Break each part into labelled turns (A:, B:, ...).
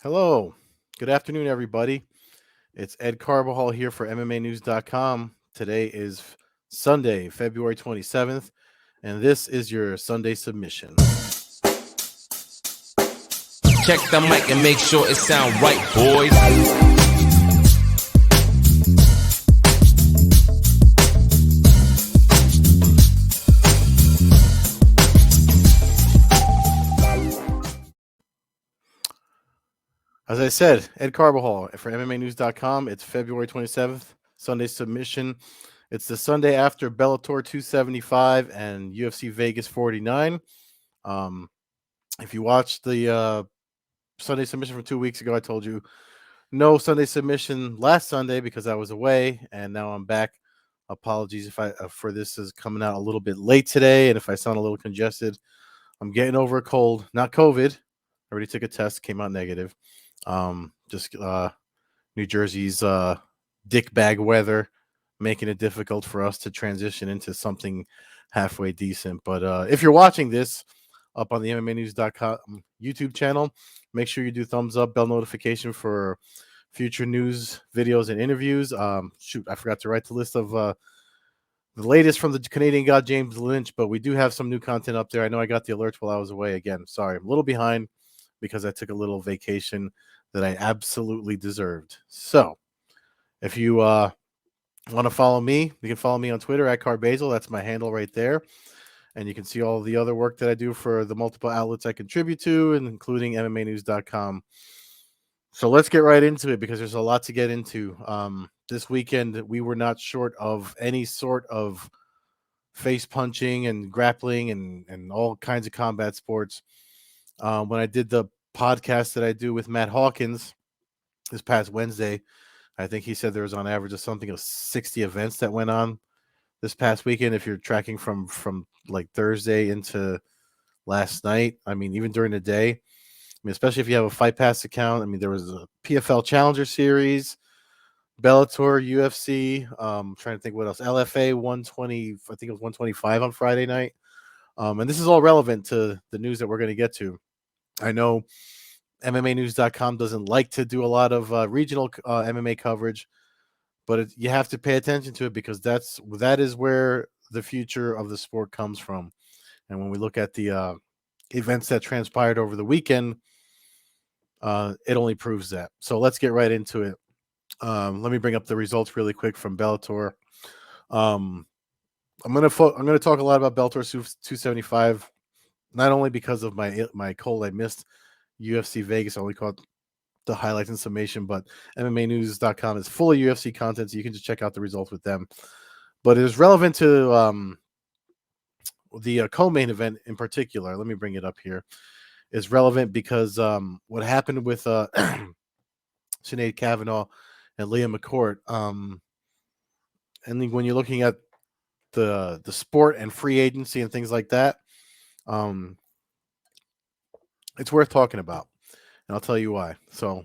A: Hello. Good afternoon, everybody. It's Ed Carbajal here for MMAnews.com. Today is Sunday, February 27th, and this is your Sunday submission.
B: Check the mic and make sure it sound right, boys.
A: As I said, Ed Carbajal for MMAnews.com. It's February 27th, Sunday submission. It's the Sunday after Bellator 275 and UFC Vegas 49. If you watched the Sunday submission from 2 weeks ago, I told you no Sunday submission last Sunday because I was away, and now I'm back. Apologies if I for this is coming out a little bit late today, and if I sound a little congested. I'm getting over a cold, not COVID. I already took a test, came out negative. Just New Jersey's dick bag weather making it difficult for us to transition into something halfway decent. But if you're watching this up on the MMAnews.com YouTube channel, make sure you do thumbs up, bell notification for future news, videos, and interviews. I forgot to write the list of the latest from the Canadian God James Lynch, but we do have some new content up there. I know I got the alerts while I was away. Again, sorry, I'm a little behind because I took a little vacation that I absolutely deserved. So if you want to follow me, you can follow me on Twitter at Carbasil. That's my handle right there. And you can see all the other work that I do for the multiple outlets I contribute to, and including MMAnews.com. So let's get right into it because there's a lot to get into. This weekend, we were not short of any sort of face punching and grappling and all kinds of combat sports. When I did the podcast that I do with Matt Hawkins this past Wednesday, I think he said there was on average of something of 60 events that went on this past weekend. If you're tracking from like Thursday into last night, I mean, even during the day, I mean, especially if you have a Fight Pass account. I mean, there was a PFL Challenger Series, Bellator, UFC. Trying to think what else. LFA 120. I think it was 125 on Friday night. And this is all relevant to the news that we're going to get to. I know MMAnews.com doesn't like to do a lot of regional MMA coverage, but you have to pay attention to it because that is where the future of the sport comes from. And when we look at the events that transpired over the weekend, it only proves that. So let's get right into it. Let me bring up the results really quick from Bellator. I'm gonna talk a lot about Bellator 275, not only because of my cold. I missed UFC Vegas. I only caught the highlights and summation, but MMAnews.com is full of UFC content, so you can just check out the results with them. But it is relevant to the co-main event in particular. Let me bring it up here. Is relevant because what happened with Sinead Kavanaugh and Leah McCourt. And when you're looking at the sport and free agency and things like that, it's worth talking about, and I'll tell you why. So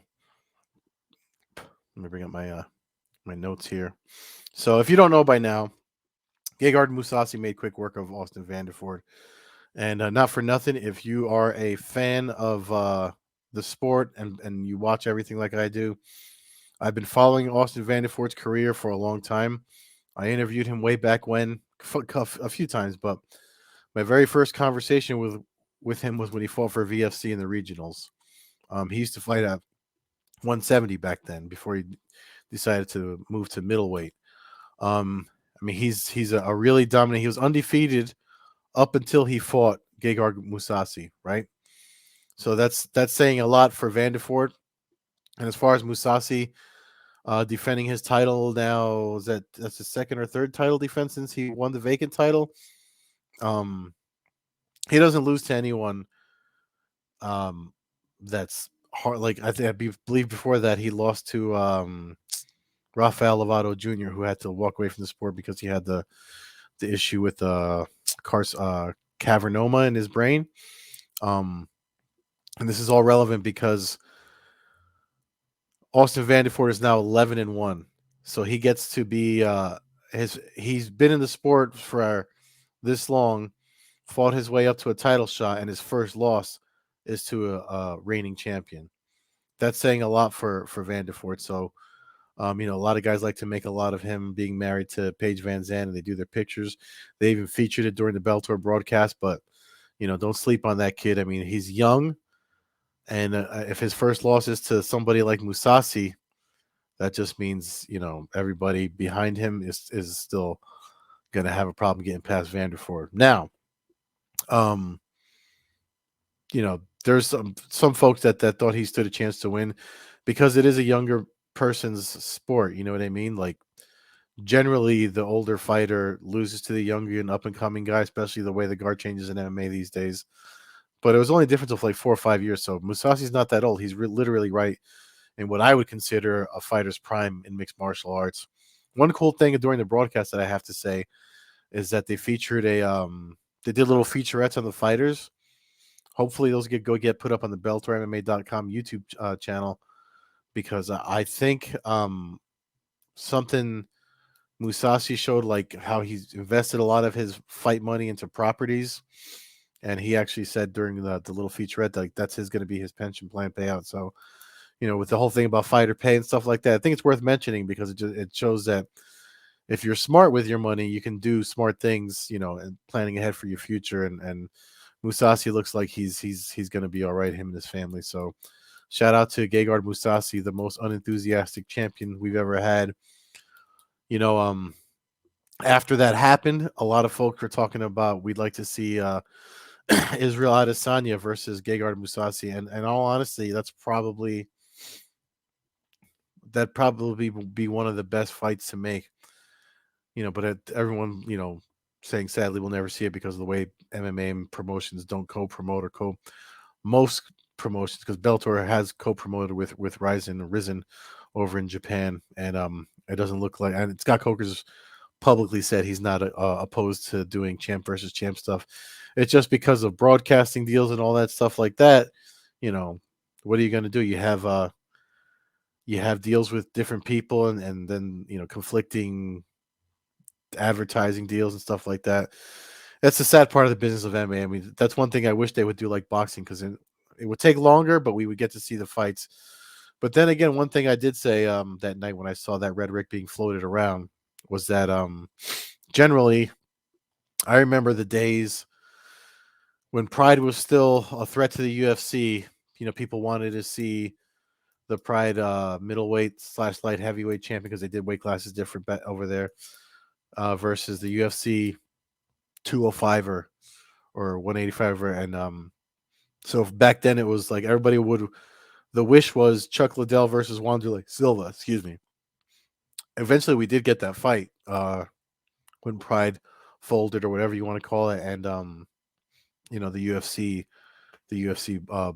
A: let me bring up my notes here. So if you don't know by now, Gegard Mousasi made quick work of Austin Vanderford. And not for nothing, if you are a fan of the sport and you watch everything like I do, I've been following Austin Vanderford's career for a long time. I interviewed him way back when, a few times, but my very first conversation with him was when he fought for VFC in the regionals. He used to fight at 170 back then before he decided to move to middleweight. I mean, he's a really dominant. He was undefeated up until he fought Gegard Mousasi, right? So that's saying a lot for Vanderford. And as far as Mousasi defending his title now, that's his second or third title defense since he won the vacant title. He doesn't lose to anyone. That's hard. Like I believe before that he lost to Rafael Lovato Jr., who had to walk away from the sport because he had the issue with cavernoma in his brain. And this is all relevant because Austin Vanderford is now 11-1, so he gets to be he's been in the sport for this long, fought his way up to a title shot, and his first loss is to a reigning champion. that's saying a lot for Vanderford. So, you know, a lot of guys like to make a lot of him being married to Paige Van Zandt, and they do their pictures. They even featured it during the Bellator broadcast. But you know, don't sleep on that kid. I mean, he's young, and if his first loss is to somebody like Musasi, that just means, you know, everybody behind him is still going to have a problem getting past Vanderford. Now, um, you know, there's some folks that thought he stood a chance to win because it is a younger person's sport. You know what I mean? Like, generally, the older fighter loses to the younger and up and coming guy, especially the way the guard changes in MMA these days. But it was only a difference of like 4 or 5 years. So Musasi's not that old. He's literally right in what I would consider a fighter's prime in mixed martial arts. One cool thing during the broadcast that I have to say is that they featured they did little featurettes on the fighters. Hopefully those get put up on the BellatorMMA.com YouTube channel, because I think something Musashi showed, like how he's invested a lot of his fight money into properties, and he actually said during the little featurette that, like, that's going to be his pension plan payout. So, you know, with the whole thing about fighter pay and stuff like that, I think it's worth mentioning because it shows that if you're smart with your money, you can do smart things, you know, and planning ahead for your future. And Musasi looks like he's going to be all right, him and his family. So shout out to Gegard Musasi, the most unenthusiastic champion we've ever had. You know, after that happened, a lot of folks were talking about we'd like to see Israel Adesanya versus Gegard Musasi, and in all honesty, that probably will be one of the best fights to make. You know, but everyone, you know, saying sadly we'll never see it because of the way MMA promotions don't co-promote or most promotions, because Bellator has co-promoted with Risen over in Japan, and it doesn't look like, and Scott Coker's publicly said he's not opposed to doing champ versus champ stuff. It's just because of broadcasting deals and all that stuff like that. You know, what are you going to do? You have deals with different people, and then, you know, conflicting advertising deals and stuff like that. That's the sad part of the business of MMA. I mean, that's one thing I wish they would do like boxing, because it would take longer, but we would get to see the fights. But then again, one thing I did say that night when I saw that rhetoric being floated around was that generally, I remember the days when Pride was still a threat to the UFC. You know, people wanted to see the Pride middleweight / light heavyweight champion, because they did weight classes different over there, versus the UFC 205er or 185er. And so back then it was like everybody would, the wish was Chuck Liddell versus Wanderlei Silva, excuse me. Eventually we did get that fight when Pride folded, or whatever you want to call it, and you know, the UFC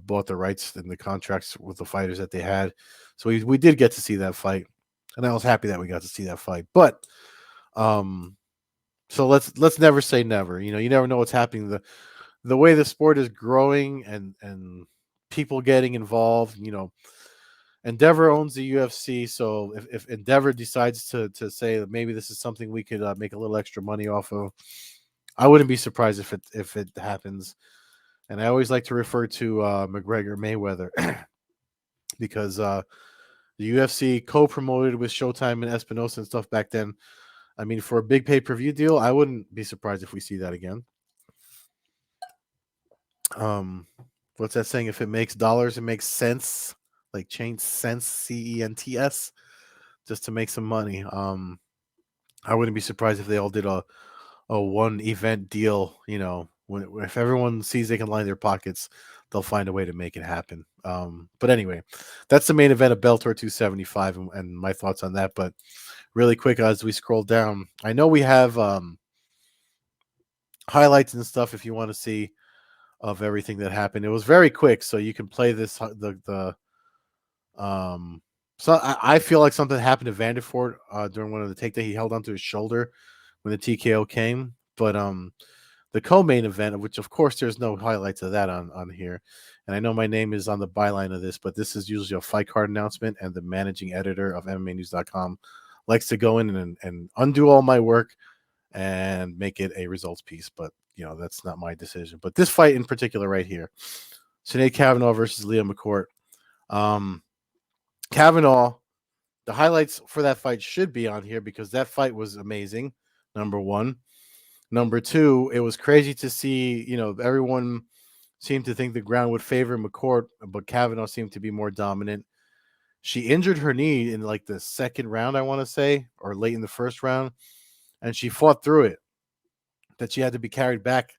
A: bought the rights and the contracts with the fighters that they had. So we did get to see that fight, and I was happy that we got to see that fight. But so let's never say never. You know, you never know what's happening. The way the sport is growing, and people getting involved, you know, Endeavor owns the UFC. So if Endeavor decides to say that maybe this is something we could make a little extra money off of, I wouldn't be surprised if it happens. And I always like to refer to McGregor Mayweather because the UFC co-promoted with Showtime and Espinosa and stuff back then. I mean, for a big pay-per-view deal, I wouldn't be surprised if we see that again. What's that saying? If it makes dollars, it makes sense. Like change sense, CENTS, just to make some money. I wouldn't be surprised if they all did a one event deal. You know, if everyone sees they can line their pockets, they'll find a way to make it happen. But anyway, that's the main event of Bellator 275, and my thoughts on that. But really quick, as we scroll down, I know we have highlights and stuff if you want to see of everything that happened. It was very quick, so you can play this so I feel like something happened to Vanderford during one of the takedowns. He held onto his shoulder when the TKO came. But the co-main event, of which of course there's no highlights of that on here, and I know my name is on the byline of this, but this is usually a fight card announcement, and the managing editor of MMAnews.com likes to go in and undo all my work and make it a results piece. But you know, that's not my decision. But this fight in particular right here, Sinead Kavanaugh versus Leah McCourt. Kavanaugh, the highlights for that fight should be on here because that fight was amazing. Number one. Number two, it was crazy to see, everyone seemed to think the ground would favor McCourt, but Kavanaugh seemed to be more dominant. She injured her knee in like the second round, I want to say, or late in the first round, and she fought through it. That she had to be carried back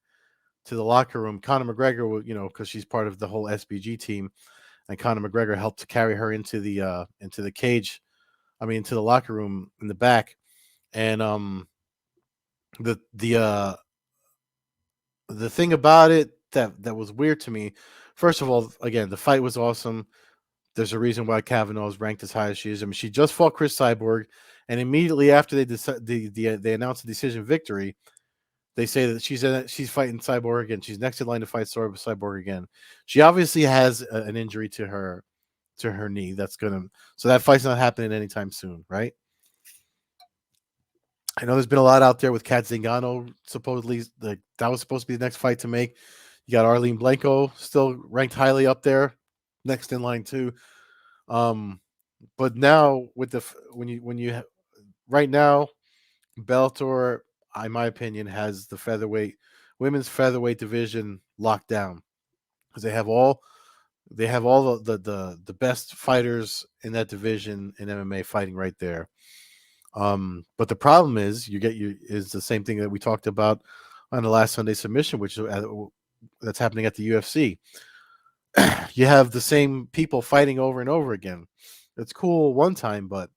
A: to the locker room. Conor McGregor, because she's part of the whole SBG team, and Conor McGregor helped to carry her into the cage. I mean, into the locker room in the back, and the the uh the thing about it that was weird to me, first of all, again, the fight was awesome. There's a reason why Kavanaugh is ranked as high as she is. I mean, she just fought Chris Cyborg, and immediately after they announced the decision victory, they say that she's fighting Cyborg again. She's next in line to fight Cyborg again. She obviously has an injury to her knee. So that fight's not happening anytime soon, right? I know there's been a lot out there with Kat Zingano. Supposedly, that was supposed to be the next fight to make. You got Arlene Blanco still ranked highly up there, next in line too. But now with right now, Bellator, in my opinion, has the women's featherweight division locked down because they have all the best fighters in that division in MMA fighting right there. But the problem is is the same thing that we talked about on the last Sunday submission, which that's happening at the UFC. You have the same people fighting over and over again. It's cool one time, but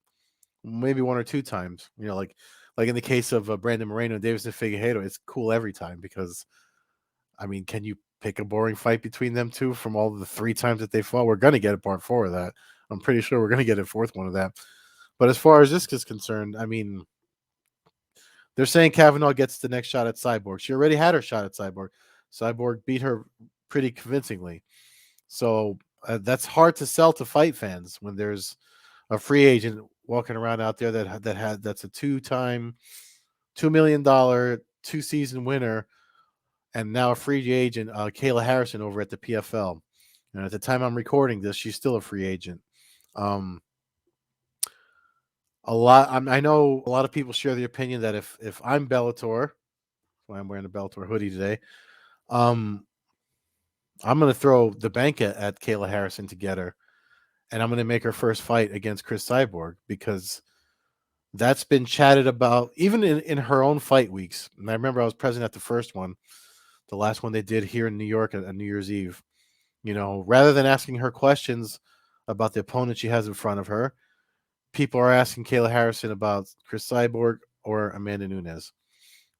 A: maybe one or two times. Like in the case of Brandon Moreno and Davison Figueiredo, it's cool every time because, I mean, can you pick a boring fight between them two from all the three times that they fought? We're gonna get a part four of that. I'm pretty sure we're gonna get a fourth one of that. But as far as this is concerned, I mean, they're saying Kavanaugh gets the next shot at Cyborg. She already had her shot at Cyborg. Cyborg beat her pretty convincingly. So that's hard to sell to fight fans when there's a free agent walking around out there that's a two-time $2 million 2-season winner, and now a free agent, Kayla Harrison over at the PFL. And at the time I'm recording this, she's still a free agent. I know a lot of people share the opinion that if I'm Bellator, why I'm wearing a Bellator hoodie today, I'm going to throw the bank at Kayla Harrison to get her, and I'm going to make her first fight against Chris Cyborg because that's been chatted about even in her own fight weeks. And I remember I was present at the first one, the last one they did here in New York on New Year's Eve. Rather than asking her questions about the opponent she has in front of her, people are asking Kayla Harrison about Chris Cyborg or Amanda Nunes,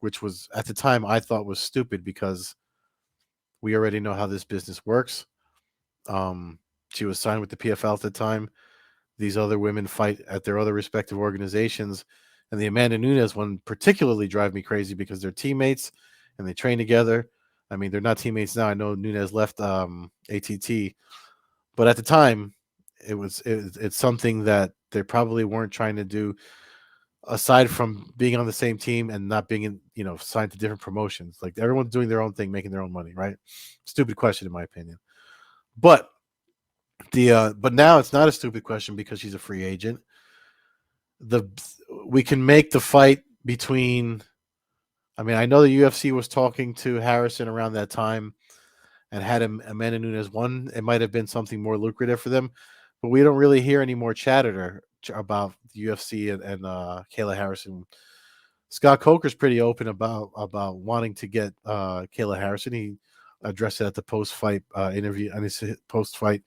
A: which was at the time I thought was stupid because we already know how this business works. She was signed with the PFL at the time. These other women fight at their other respective organizations. And the Amanda Nunes one particularly drive me crazy because they're teammates and they train together. I mean, they're not teammates now. I know Nunes left ATT, but at the time, it's something that they probably weren't trying to do aside from being on the same team and not being signed to different promotions. Like everyone's doing their own thing, making their own money, right? Stupid question in my opinion. But but now it's not a stupid question because she's a free agent. We can make the fight between, I mean, I know the UFC was talking to Harrison around that time and had Amanda Nunes won. It might have been something more lucrative for them, but we don't really hear any more chatter about the UFC and Kayla Harrison. Scott Coker's pretty open about wanting to get Kayla Harrison. He addressed it at the post-fight interview and his post-fight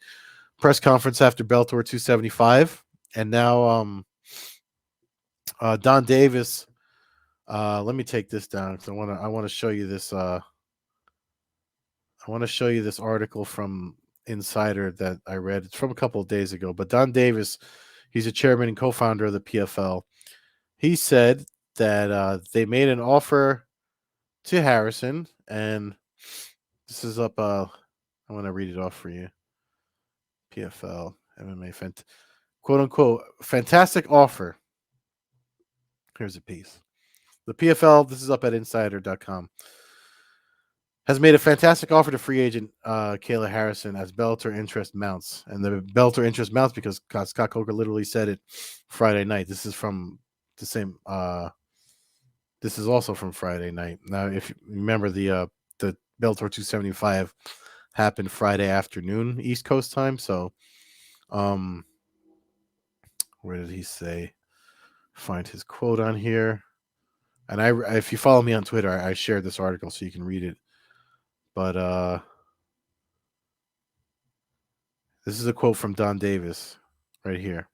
A: press conference after Bellator 275. And now Don Davis. Let me take this down because I want to show you this. I want to show you this article from Insider that I read. It's from a couple of days ago. But Don Davis, he's a chairman and co-founder of the PFL. He said that they made an offer to Harrison, and this is up. I want to read it off for you. PFL MMA, quote unquote, fantastic offer. Here's a piece. The PFL, this is up at insider.com. has made a fantastic offer to free agent Kayla Harrison as Bellator interest mounts. And the Bellator interest mounts because Scott Coker literally said it Friday night. This is from the same. This is also from Friday night. Now, if you remember, the Bellator 275 happened Friday afternoon East Coast time. So, um, where did he say? Find his quote on here. And if you follow me on Twitter, I shared this article so you can read it. But this is a quote from Don Davis right here.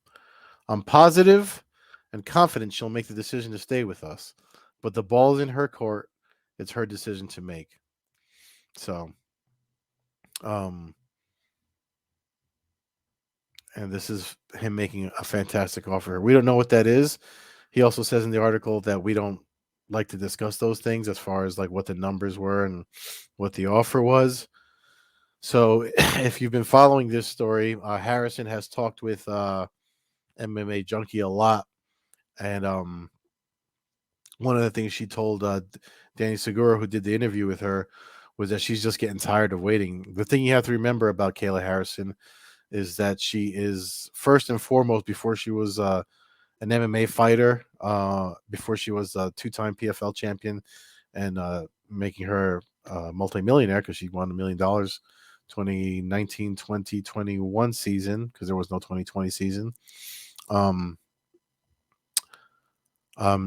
A: I'm positive and confident she'll make the decision to stay with us, but the ball's in her court. It's her decision to make. So, and this is him making a fantastic offer. We don't know what that is. He also says in the article that we don't like to discuss those things as far as like what the numbers were and what the offer was. So, if you've been following this story, Harrison has talked with MMA Junkie a lot, and one of the things she told Danny Segura, who did the interview with her, was that she's just getting tired of waiting. The thing you have to remember about Kayla Harrison is that she is first and foremost, before she was an MMA fighter, before she was a two-time PFL champion, and making her multimillionaire because she won $1 million 2019-2021 season because there was no 2020 season.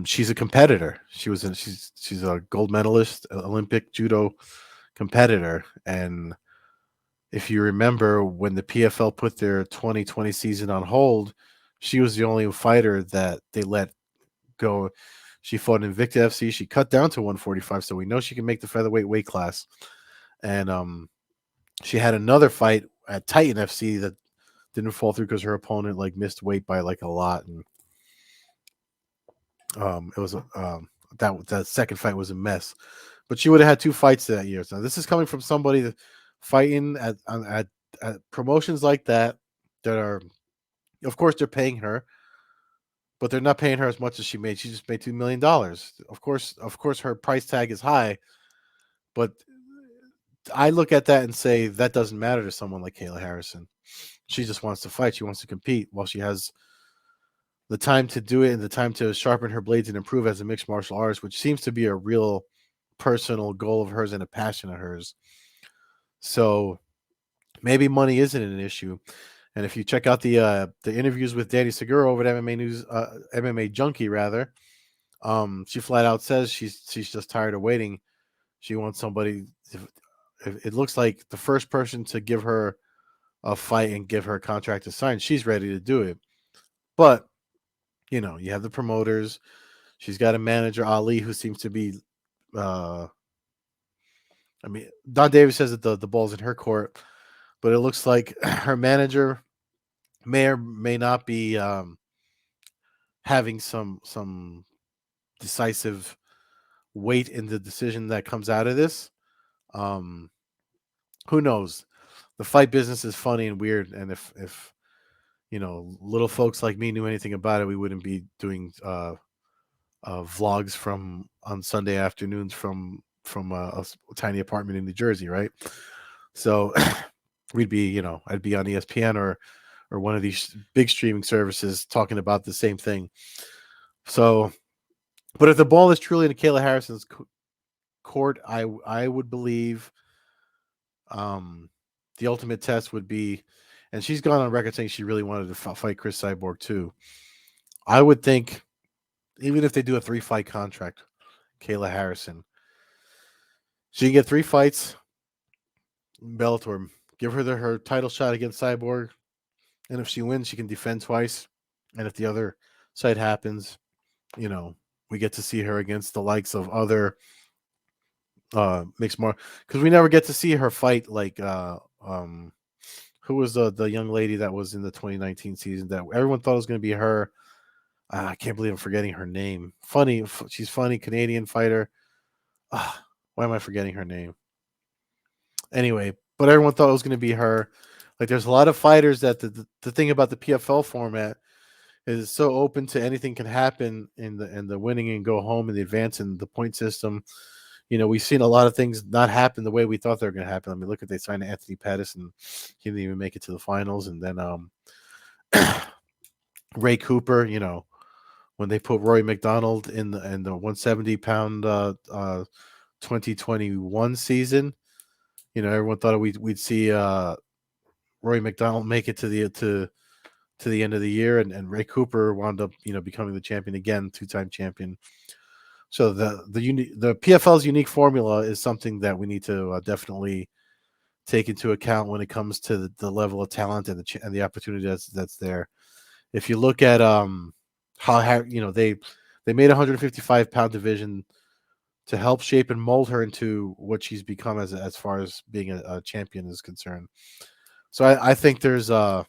A: She's a competitor. She's a gold medalist, Olympic judo competitor, and if you remember when the PFL put their 2020 season on hold, she was the only fighter that they let go. She fought in Invicta FC. She cut down to 145, so we know she can make the featherweight weight class. And she had another fight at Titan FC that didn't fall through because her opponent like missed weight by like a lot, and it was that second fight was a mess. But she would have had 2 fights that year. So this is coming from somebody that fighting at promotions like that are, of course, they're paying her, but they're not paying her as much as she made. She just made $2 million. Of course, her price tag is high, but I look at that and say that doesn't matter to someone like Kayla Harrison. She just wants to fight. She wants to compete while she has the time to do it and the time to sharpen her blades and improve as a mixed martial artist, which seems to be a real personal goal of hers and a passion of hers. So maybe money isn't an issue. And if you check out the interviews with Danny Segura over at MMA News, MMA Junkie rather, she flat out says she's just tired of waiting. She wants somebody. If it looks like the first person to give her a fight and give her a contract to sign, she's ready to do it. But you know, you have the promoters. She's got a manager, Ali, who seems to be. I mean, Don Davis says that the ball's in her court, but it looks like her manager may or may not be having some decisive weight in the decision that comes out of this. Um, who knows? The fight business is funny and weird, and if you know little folks like me knew anything about it, we wouldn't be doing vlogs from on Sunday afternoons from a tiny apartment in New Jersey, right? So we'd be, you know, I'd be on ESPN or one of these big streaming services talking about the same thing. So, but if the ball is truly in Kayla Harrison's court, I would believe the ultimate test would be, and she's gone on record saying she really wanted to fight Chris Cyborg too. I would think, even if they do a 3-fight contract, Kayla Harrison, she can get 3 fights. Bellator, give her her title shot against Cyborg, and if she wins, she can defend twice. And if the other side happens, you know, we get to see her against the likes of other mixed martial, because we never get to see her fight like who was the young lady that was in the 2019 season that everyone thought was going to be her. I can't believe I'm forgetting her name. Funny, she's funny, Canadian fighter. Why am I forgetting her name? Anyway, but everyone thought it was going to be her. Like, there's a lot of fighters that the thing about the PFL format is so open to anything can happen in the winning and go home in the advance and the point system. we've seen a lot of things not happen the way we thought they were going to happen. I mean, look at they signed Anthony Pettis and he didn't even make it to the finals, and then Ray Cooper, when they put Rory McDonald in the 170-pound 2021 season, everyone thought we'd see Rory McDonald make it to the end of the year, and Ray Cooper wound up becoming the champion again, two-time champion. So the PFL's unique formula is something that we need to definitely take into account when it comes to the level of talent and the opportunity that's there. If you look at how they made a 155-pound division to help shape and mold her into what she's become as far as being a champion is concerned. So I think there's a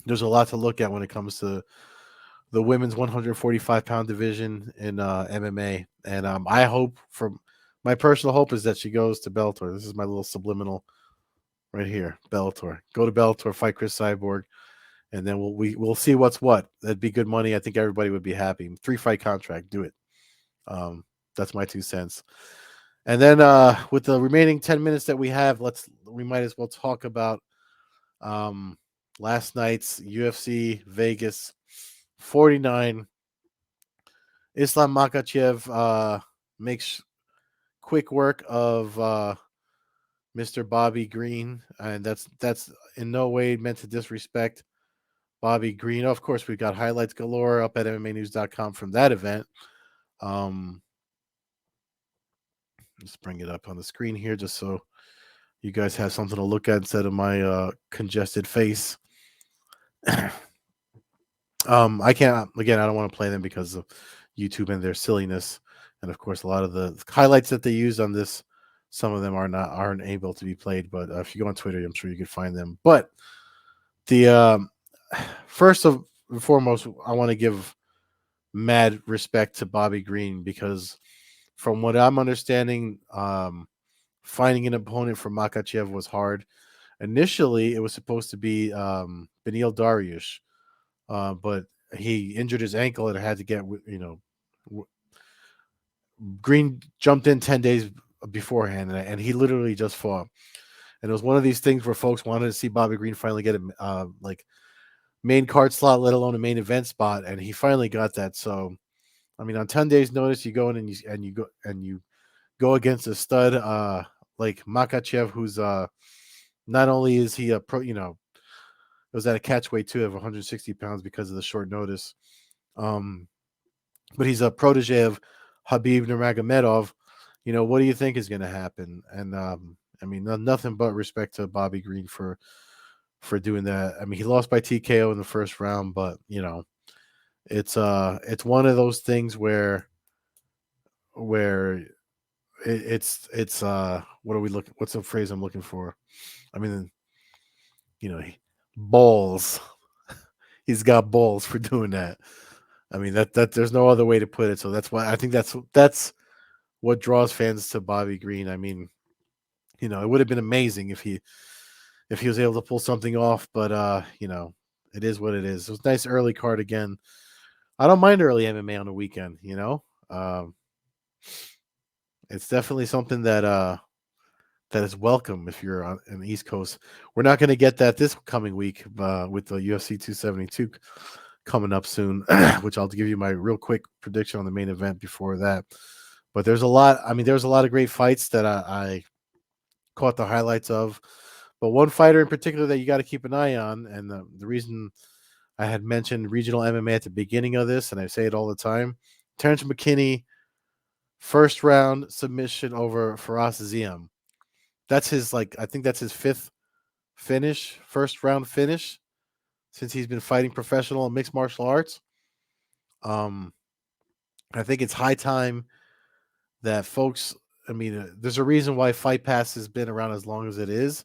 A: lot to look at when it comes to the women's 145-pound division in MMA, and I hope, from my personal hope, is that she goes to Bellator. This is my little subliminal right here, Bellator. Go to Bellator, fight Chris Cyborg, and then we'll see what's what. That'd be good money. I think everybody would be happy. 3-fight contract, do it. That's my 2 cents. And then with the remaining 10 minutes that we have, we might as well talk about last night's UFC Vegas 49. Islam Makhachev makes quick work of Mr. Bobby Green, and that's in no way meant to disrespect Bobby Green. Of course, we've got highlights galore up at MMAnews.com from that event. Let's bring it up on the screen here just so you guys have something to look at instead of my congested face. I can't, again, I don't want to play them because of YouTube and their silliness. And of course, a lot of the highlights that they use on this, some of them aren't able to be played. But if you go on Twitter, I'm sure you could find them. But the first and foremost, I want to give mad respect to Bobby Green, because from what I'm understanding, finding an opponent for Makhachev was hard. Initially, it was supposed to be Beneil Dariush, but he injured his ankle and had to get, Green jumped in 10 days beforehand, and he literally just fought. And it was one of these things where folks wanted to see Bobby Green finally get a main card slot, let alone a main event spot, and he finally got that. So, I mean, on 10 days' notice, you go in and you go against a stud like Makhachev, who's not only is he a pro, it was at a catch weight too of 160 pounds because of the short notice. But he's a protege of Habib Nurmagomedov. What do you think is going to happen? And I mean, nothing but respect to Bobby Green for doing that. I mean, he lost by TKO in the first round, but it's one of those things where it's what are we looking? What's the phrase I'm looking for? I mean, balls. He's got balls for doing that. I mean, that there's no other way to put it. So that's why I think that's what draws fans to Bobby Green. I mean, it would have been amazing if he was able to pull something off, but it is what it is. It was a nice early card again. I don't mind early MMA on the weekend. It's definitely something that is welcome if you're on the East Coast. We're not going to get that this coming week with the UFC 272 coming up soon, which I'll give you my real quick prediction on the main event before that. But there's a lot. I mean, there's a lot of great fights that I caught the highlights of. But one fighter in particular that you got to keep an eye on, and the reason I had mentioned regional MMA at the beginning of this, and I say it all the time, Terrence McKinney, first round submission over Faraz Ziem. That's his, I think that's his 5th first round finish since he's been fighting professional and mixed martial arts. I think it's high time that folks, I mean, there's a reason why Fight Pass has been around as long as it is.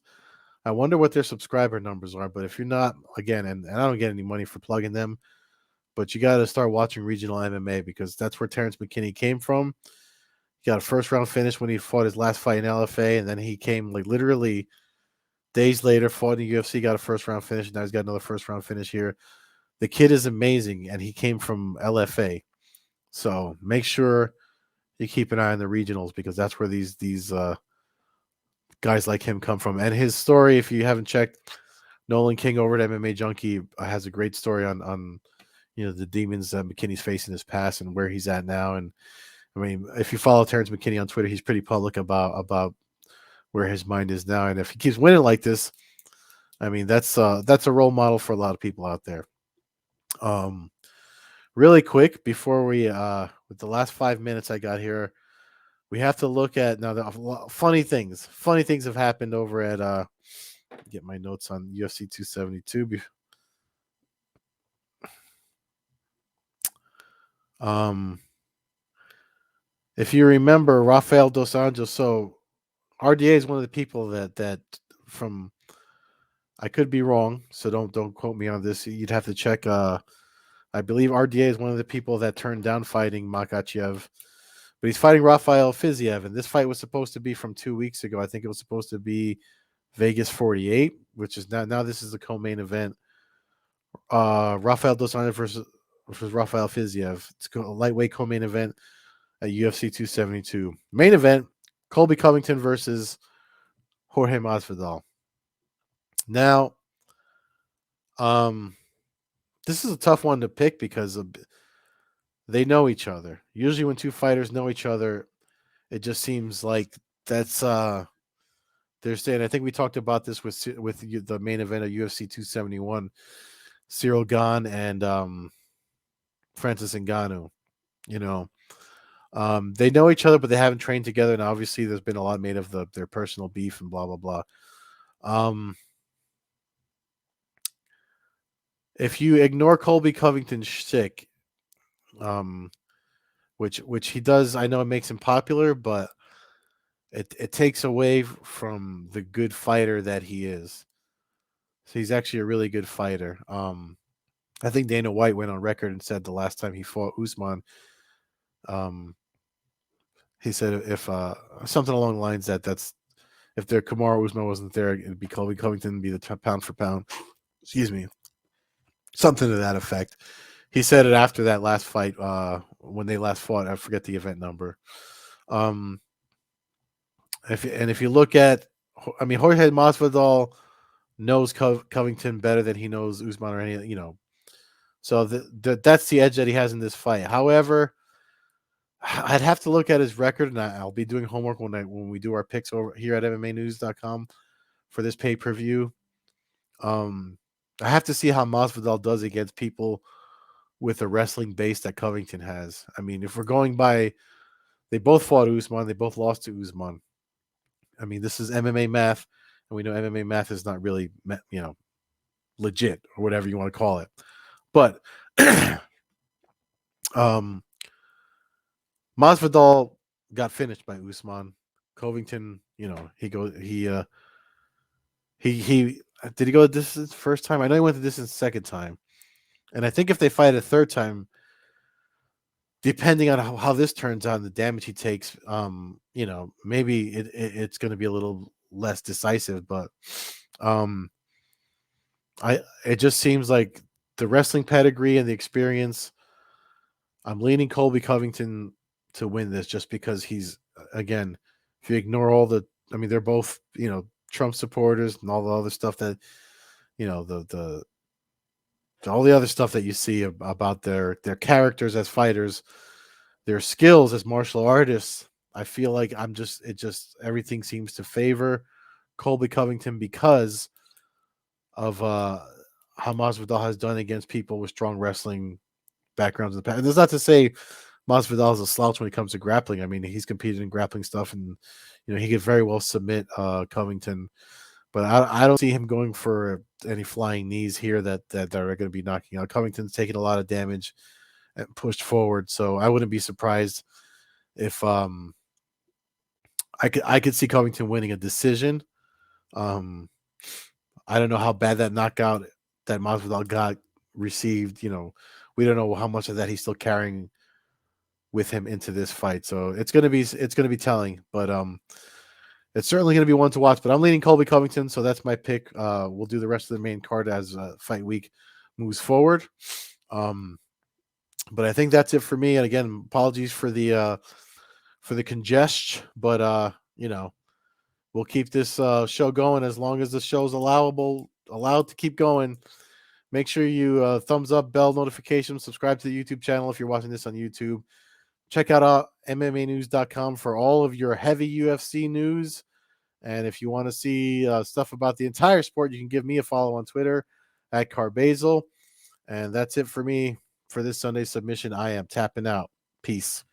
A: I wonder what their subscriber numbers are, but if you're not, again, and I don't get any money for plugging them, but you got to start watching regional MMA, because that's where Terrence McKinney came from. He got a first round finish when he fought his last fight in LFA, and then he came literally days later, fought in the UFC, got a first round finish, and now he's got another first round finish here. The kid is amazing, and he came from LFA. So make sure you keep an eye on the regionals because that's where these guys like him come from. And his story, if you haven't checked, Nolan King over at MMA Junkie has a great story on the demons that McKinney's facing in his past and where he's at now. And I mean, if you follow Terrence McKinney on Twitter, he's pretty public about where his mind is now. And if he keeps winning like this, I mean, that's a role model for a lot of people out there. Really quick before we with the last 5 minutes I got here, we have to look at now the funny things. Funny things have happened over at get my notes on UFC 272. If you remember Rafael Dos Anjos, so RDA is one of the people that from I could be wrong, so don't quote me on this. You'd have to check. I believe RDA is one of the people that turned down fighting Makhachev, but he's fighting Rafael Fiziev, and this fight was supposed to be from 2 weeks ago. I think it was supposed to be Vegas 48, which is now this is the co-main event. Rafael Dos Anjos versus Rafael Fiziev. It's a lightweight co-main event at UFC 272. Main event: Colby Covington versus Jorge Masvidal. Now, this is a tough one to pick because they know each other. Usually, when two fighters know each other, it just seems like that's they're saying. I think we talked about this with the main event of UFC 271, Cyril Gane and Francis Ngannou. You know, they know each other, but they haven't trained together, and obviously, there's been a lot made of their personal beef and blah blah blah. If you ignore Colby Covington's shtick, which he does, I know it makes him popular, but it takes away from the good fighter that he is. So he's actually a really good fighter. I think Dana White went on record and said the last time he fought Usman, he said if something along the lines that's if their Kamaru Usman wasn't there, it'd be Colby Covington, be the pound for pound. Excuse me, something to that effect. He said it after that last fight when they last fought. I forget the event number. If you look at, I mean, Jorge Masvidal knows Covington better than he knows Usman or any, So that's the edge that he has in this fight. However, I'd have to look at his record, and I'll be doing homework when we do our picks over here at MMAnews.com for this pay-per-view. I have to see how Masvidal does against people with a wrestling base that Covington has. I mean, if we're going by, they both fought Usman, they both lost to Usman. I mean, this is MMA math, and we know MMA math is not really, legit or whatever you want to call it. But Masvidal got finished by Usman. Covington, he did he go the distance first time? I know he went the distance second time. And I think if they fight a third time, depending on how this turns out and the damage he takes, maybe it's going to be a little less decisive. But it just seems like the wrestling pedigree and the experience, I'm leaning Colby Covington to win this just because he's, again, if you ignore they're both, Trump supporters and all the other stuff that, all the other stuff that you see about their characters as fighters, their skills as martial artists. I feel like everything seems to favor Colby Covington because of how Masvidal has done against people with strong wrestling backgrounds in the past. And that's not to say Masvidal is a slouch when it comes to grappling. I mean, he's competed in grappling stuff, and he could very well submit Covington. But I don't see him going for any flying knees here that are going to be knocking out. Covington's taking a lot of damage and pushed forward, so I wouldn't be surprised if I could see Covington winning a decision. I don't know how bad that knockout that Masvidal got received. We don't know how much of that he's still carrying with him into this fight. So it's gonna be telling, but it's certainly gonna be one to watch. But I'm leaning Colby Covington, so that's my pick. We'll do the rest of the main card as fight week moves forward. But I think that's it for me. And again, apologies for the for the congestion, but we'll keep this show going as long as the show's allowed to keep going. Make sure you thumbs up, bell notification, subscribe to the YouTube channel if you're watching this on YouTube. Check out MMAnews.com for all of your heavy UFC news. And if you want to see stuff about the entire sport, you can give me a follow on Twitter at Carbazel. And that's it for me for this Sunday submission. I am tapping out. Peace.